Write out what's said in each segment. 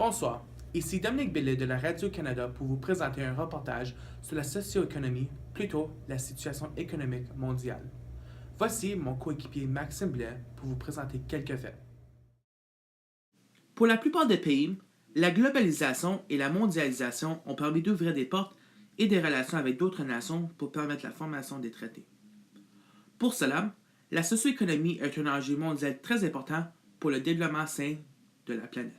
Bonsoir, ici Dominique Billet de la Radio-Canada pour vous présenter un reportage sur la socio-économie, plutôt la situation économique mondiale. Voici mon coéquipier Maxime Blais pour vous présenter quelques faits. Pour la plupart des pays, la globalisation et la mondialisation ont permis d'ouvrir des portes et des relations avec d'autres nations pour permettre la formation des traités. Pour cela, la socio-économie est un enjeu mondial très important pour le développement sain de la planète.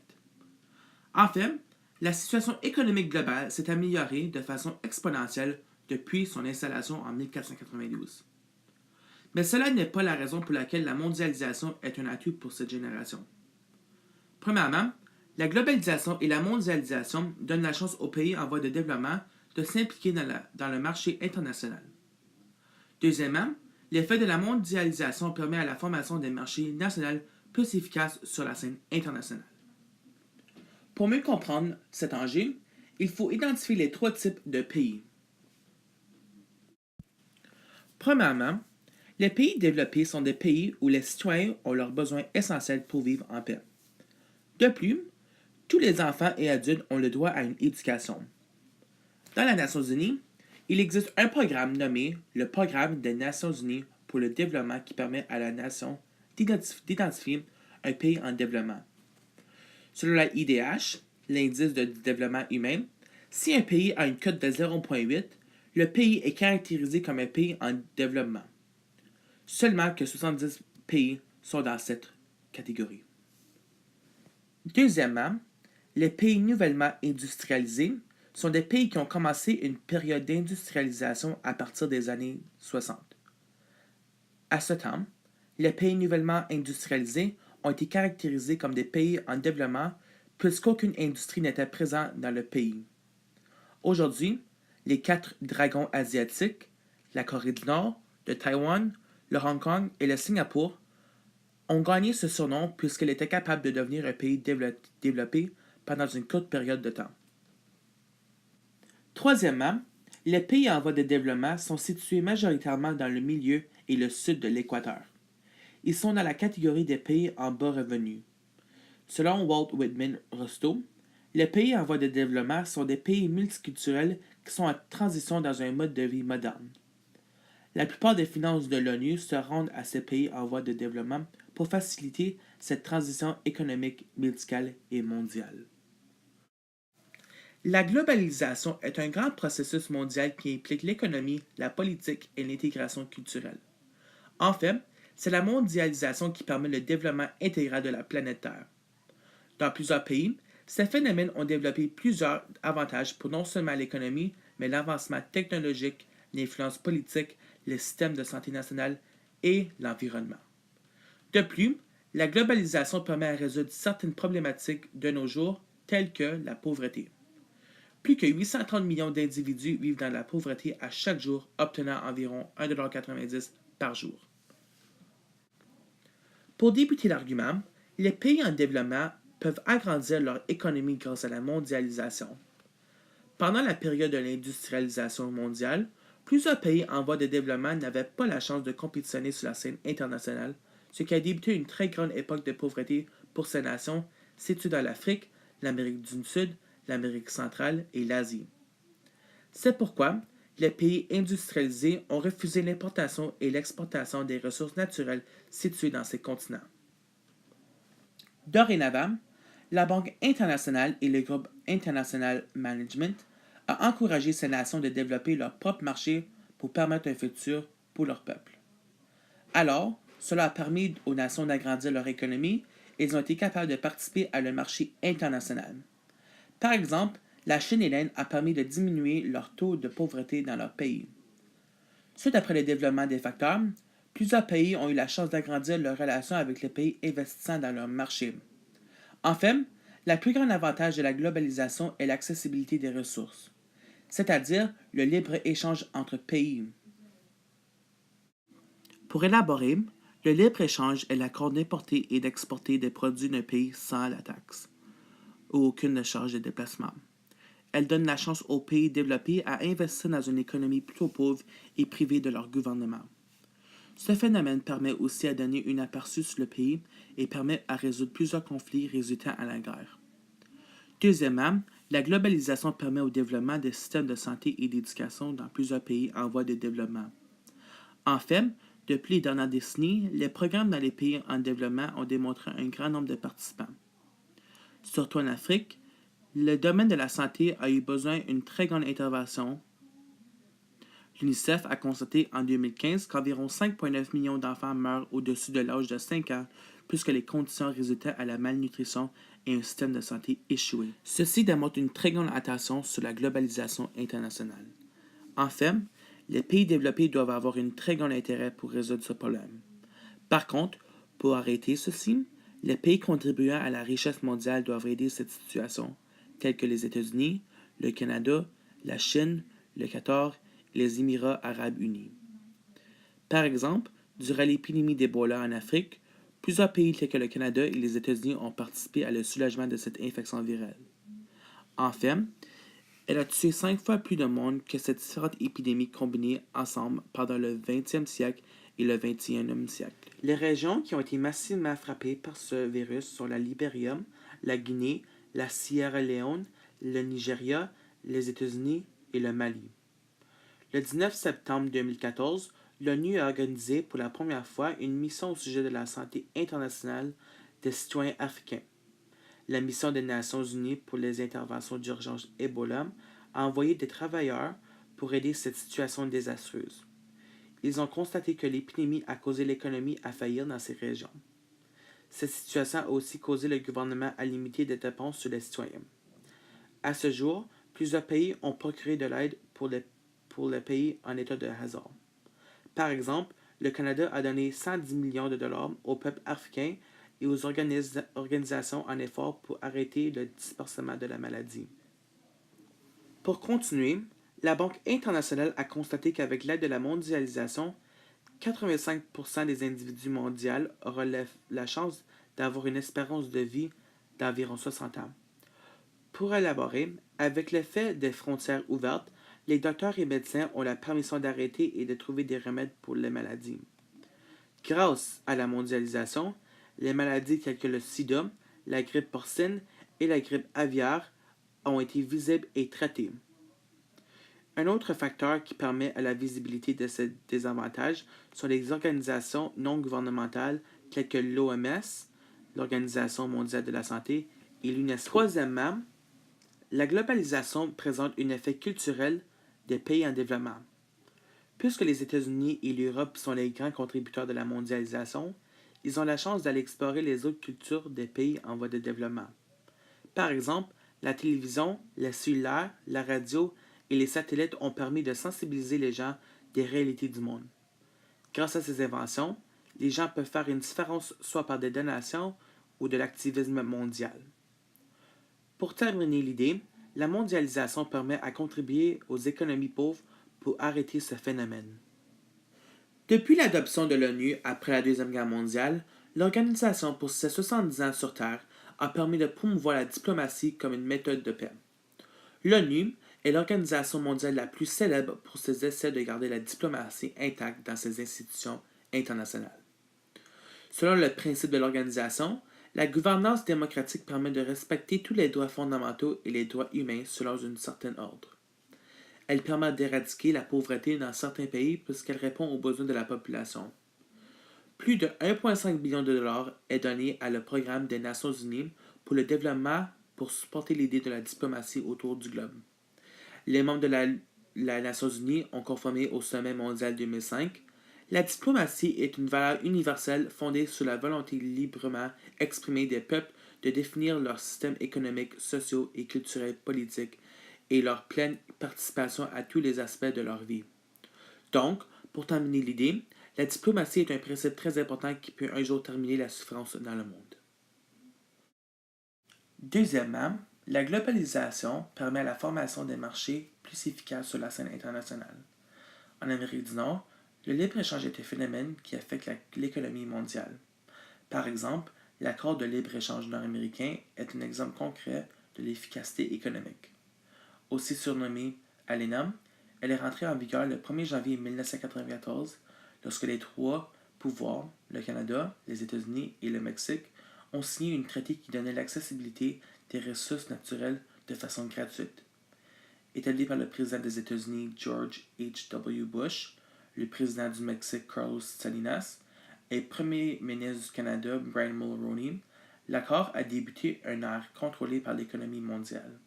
En fait, la situation économique globale s'est améliorée de façon exponentielle depuis son installation en 1492. Mais cela n'est pas la raison pour laquelle la mondialisation est un atout pour cette génération. Premièrement, la globalisation et la mondialisation donnent la chance aux pays en voie de développement de s'impliquer dans le marché international. Deuxièmement, l'effet de la mondialisation permet à la formation des marchés nationaux plus efficaces sur la scène internationale. Pour mieux comprendre cet enjeu, il faut identifier les trois types de pays. Premièrement, les pays développés sont des pays où les citoyens ont leurs besoins essentiels pour vivre en paix. De plus, tous les enfants et adultes ont le droit à une éducation. Dans les Nations Unies, il existe un programme nommé le Programme des Nations Unies pour le développement qui permet à la nation d'identifier un pays en développement. Selon la IDH, l'indice de développement humain, si un pays a une cote de 0,8, le pays est caractérisé comme un pays en développement. Seulement que 70 pays sont dans cette catégorie. Deuxièmement, les pays nouvellement industrialisés sont des pays qui ont commencé une période d'industrialisation à partir des années 60. À ce temps, les pays nouvellement industrialisés ont été caractérisés comme des pays en développement puisqu'aucune industrie n'était présente dans le pays. Aujourd'hui, les 4 dragons asiatiques, la Corée du Nord, le Taïwan, le Hong Kong et le Singapour, ont gagné ce surnom puisqu'ils étaient capables de devenir un pays développé pendant une courte période de temps. Troisièmement, les pays en voie de développement sont situés majoritairement dans le milieu et le sud de l'équateur. Ils sont dans la catégorie des pays en bas revenus. Selon Walt Whitman Rostow, les pays en voie de développement sont des pays multiculturels qui sont en transition dans un mode de vie moderne. La plupart des finances de l'ONU se rendent à ces pays en voie de développement pour faciliter cette transition économique, médicale et mondiale. La globalisation est un grand processus mondial qui implique l'économie, la politique et l'intégration culturelle. En fait, c'est la mondialisation qui permet le développement intégral de la planète Terre. Dans plusieurs pays, ces phénomènes ont développé plusieurs avantages pour non seulement l'économie, mais l'avancement technologique, l'influence politique, le système de santé national et l'environnement. De plus, la globalisation permet de résoudre certaines problématiques de nos jours, telles que la pauvreté. Plus que 830 millions d'individus vivent dans la pauvreté à chaque jour, obtenant environ 1,90$ par jour. Pour débuter l'argument, les pays en développement peuvent agrandir leur économie grâce à la mondialisation. Pendant la période de l'industrialisation mondiale, plusieurs pays en voie de développement n'avaient pas la chance de compétitionner sur la scène internationale, ce qui a débuté une très grande époque de pauvreté pour ces nations situées dans l'Afrique, l'Amérique du Sud, l'Amérique centrale et l'Asie. C'est pourquoi les pays industrialisés ont refusé l'importation et l'exportation des ressources naturelles situées dans ces continents. Dorénavant, la Banque internationale et le groupe International Management ont encouragé ces nations de développer leur propre marché pour permettre un futur pour leur peuple. Alors, cela a permis aux nations d'agrandir leur économie et ils ont été capables de participer à le marché international. Par exemple, la Chine et l'Inde ont permis de diminuer leur taux de pauvreté dans leur pays. Suite après le développement des facteurs, plusieurs pays ont eu la chance d'agrandir leurs relations avec les pays investissant dans leur marché. En fait, le plus grand avantage de la globalisation est l'accessibilité des ressources, c'est-à-dire le libre-échange entre pays. Pour élaborer, le libre-échange est l'accord d'importer et d'exporter des produits d'un pays sans la taxe ou aucune charge de déplacement. Elle donne la chance aux pays développés à investir dans une économie plutôt pauvre et privée de leur gouvernement. Ce phénomène permet aussi à donner un aperçu sur le pays et permet à résoudre plusieurs conflits résultant à la guerre. Deuxièmement, la globalisation permet au développement des systèmes de santé et d'éducation dans plusieurs pays en voie de développement. En fait, depuis les dernières décennies, les programmes dans les pays en développement ont démontré un grand nombre de participants. Surtout en Afrique, le domaine de la santé a eu besoin d'une très grande intervention. L'UNICEF a constaté en 2015 qu'environ 5,9 millions d'enfants meurent au-dessus de l'âge de 5 ans, puisque les conditions résultaient à la malnutrition et un système de santé échoué. Ceci démontre une très grande attention sur la globalisation internationale. En fait, les pays développés doivent avoir un très grand intérêt pour résoudre ce problème. Par contre, pour arrêter ceci, les pays contribuant à la richesse mondiale doivent aider cette situation, tels que les États-Unis, le Canada, la Chine, le Qatar et les Émirats arabes unis. Par exemple, durant l'épidémie d'Ebola en Afrique, plusieurs pays tels que le Canada et les États-Unis ont participé à le soulagement de cette infection virale. En fait, elle a tué 5 fois plus de monde que ces différentes épidémies combinées ensemble pendant le 20e siècle et le 21e siècle. Les régions qui ont été massivement frappées par ce virus sont la Libéria, la Guinée, la Sierra Leone, le Nigeria, les États-Unis et le Mali. Le 19 septembre 2014, l'ONU a organisé pour la première fois une mission au sujet de la santé internationale des citoyens africains. La mission des Nations unies pour les interventions d'urgence Ebola a envoyé des travailleurs pour aider cette situation désastreuse. Ils ont constaté que l'épidémie a causé l'économie à faillir dans ces régions. Cette situation a aussi causé le gouvernement à limiter des dépenses sur les citoyens. À ce jour, plusieurs pays ont procuré de l'aide pour les pays en état de hasard. Par exemple, le Canada a donné 110 millions de dollars au peuple africain et aux organisations en effort pour arrêter le dispersement de la maladie. Pour continuer, la Banque internationale a constaté qu'avec l'aide de la mondialisation, 85% des individus mondiaux auront la chance d'avoir une espérance de vie d'environ 60 ans. Pour élaborer, avec l'effet des frontières ouvertes, les docteurs et médecins ont la permission d'arrêter et de trouver des remèdes pour les maladies. Grâce à la mondialisation, les maladies telles que le sida, la grippe porcine et la grippe aviaire ont été visibles et traitées. Un autre facteur qui permet à la visibilité de ces désavantages sont les organisations non gouvernementales telles que l'OMS, l'Organisation mondiale de la santé, et l'UNESCO. Troisièmement, la globalisation présente un effet culturel des pays en développement. Puisque les États-Unis et l'Europe sont les grands contributeurs de la mondialisation, ils ont la chance d'aller explorer les autres cultures des pays en voie de développement. Par exemple, la télévision, le cellulaire, la radio et les satellites ont permis de sensibiliser les gens des réalités du monde. Grâce à ces inventions, les gens peuvent faire une différence soit par des donations ou de l'activisme mondial. Pour terminer l'idée, la mondialisation permet à contribuer aux économies pauvres pour arrêter ce phénomène. Depuis l'adoption de l'ONU après la Deuxième Guerre mondiale, l'organisation pour ses 70 ans sur Terre a permis de promouvoir la diplomatie comme une méthode de paix. L'ONU est l'organisation mondiale la plus célèbre pour ses essais de garder la diplomatie intacte dans ses institutions internationales. Selon le principe de l'organisation, la gouvernance démocratique permet de respecter tous les droits fondamentaux et les droits humains selon un certain ordre. Elle permet d'éradiquer la pauvreté dans certains pays puisqu'elle répond aux besoins de la population. Plus de 1,5 billion de dollars est donné à le programme des Nations unies pour le développement pour supporter l'idée de la diplomatie autour du globe. Les membres de la Nations unies ont conformé au sommet mondial 2005. La diplomatie est une valeur universelle fondée sur la volonté librement exprimée des peuples de définir leur système économique, social et culturel politique et leur pleine participation à tous les aspects de leur vie. Donc, pour terminer l'idée, la diplomatie est un principe très important qui peut un jour terminer la souffrance dans le monde. Deuxièmement, la globalisation permet la formation des marchés plus efficaces sur la scène internationale. En Amérique du Nord, le libre-échange est un phénomène qui affecte l'économie mondiale. Par exemple, l'accord de libre-échange nord-américain est un exemple concret de l'efficacité économique. Aussi surnommée ALENA, elle est rentrée en vigueur le 1er janvier 1994 lorsque les trois pouvoirs, le Canada, les États-Unis et le Mexique, ont signé un traité qui donnait l'accessibilité des ressources naturelles de façon gratuite. Établi par le président des États-Unis George H.W. Bush, le président du Mexique Carlos Salinas et le premier ministre du Canada Brian Mulroney, l'accord a débuté une ère contrôlée par l'économie mondiale.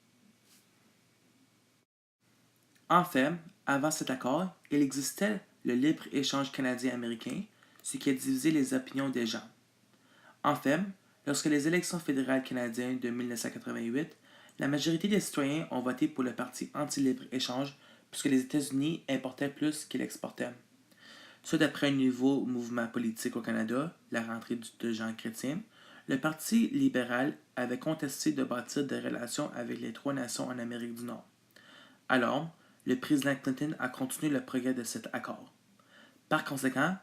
En fait, avant cet accord, il existait le libre-échange canadien-américain, ce qui a divisé les opinions des gens. En fait, lorsque les élections fédérales canadiennes de 1988, la majorité des citoyens ont voté pour le parti anti-libre-échange puisque les États-Unis importaient plus qu'ils exportaient. Ce d'après un nouveau mouvement politique au Canada, la rentrée de Jean Chrétien, le Parti libéral avait contesté de bâtir des relations avec les trois nations en Amérique du Nord. Alors, le président Clinton a continué le progrès de cet accord. Par conséquent,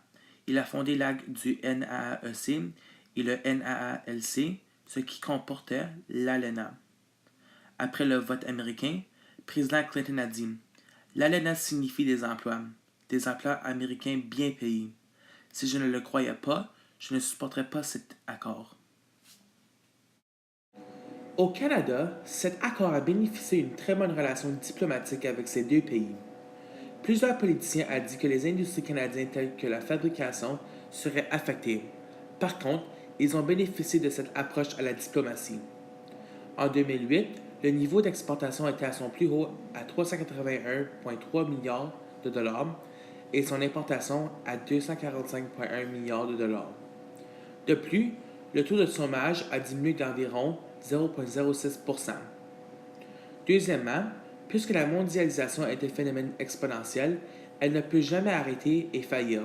il a fondé l'AG du NAAEC et le NAALC, ce qui comportait l'ALENA. Après le vote américain, le président Clinton a dit « L'ALENA signifie des emplois américains bien payés. Si je ne le croyais pas, je ne supporterais pas cet accord. » Au Canada, cet accord a bénéficié d'une très bonne relation diplomatique avec ces deux pays. Plusieurs politiciens ont dit que les industries canadiennes telles que la fabrication seraient affectées. Par contre, ils ont bénéficié de cette approche à la diplomatie. En 2008, le niveau d'exportation était à son plus haut à 381,3 milliards de dollars et son importation à 245,1 milliards de dollars. De plus, le taux de chômage a diminué d'environ 0,06%. Deuxièmement, puisque la mondialisation est un phénomène exponentiel, elle ne peut jamais arrêter et faillir.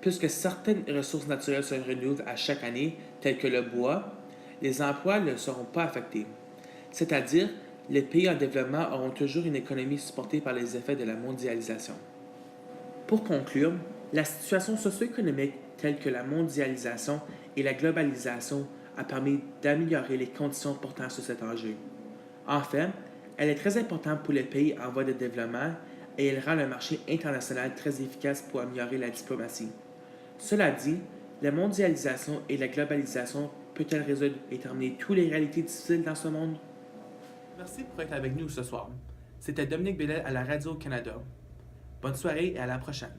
Puisque certaines ressources naturelles se renouvelent à chaque année, telles que le bois, les emplois ne seront pas affectés. C'est-à-dire, les pays en développement auront toujours une économie supportée par les effets de la mondialisation. Pour conclure, la situation socio-économique telle que la mondialisation et la globalisation a permis d'améliorer les conditions portant sur cet enjeu. En fait, elle est très importante pour les pays en voie de développement et elle rend le marché international très efficace pour améliorer la diplomatie. Cela dit, la mondialisation et la globalisation peut-elle résoudre et terminer toutes les réalités difficiles dans ce monde? Merci pour être avec nous ce soir. C'était Dominique Bellel à la Radio-Canada. Bonne soirée et à la prochaine.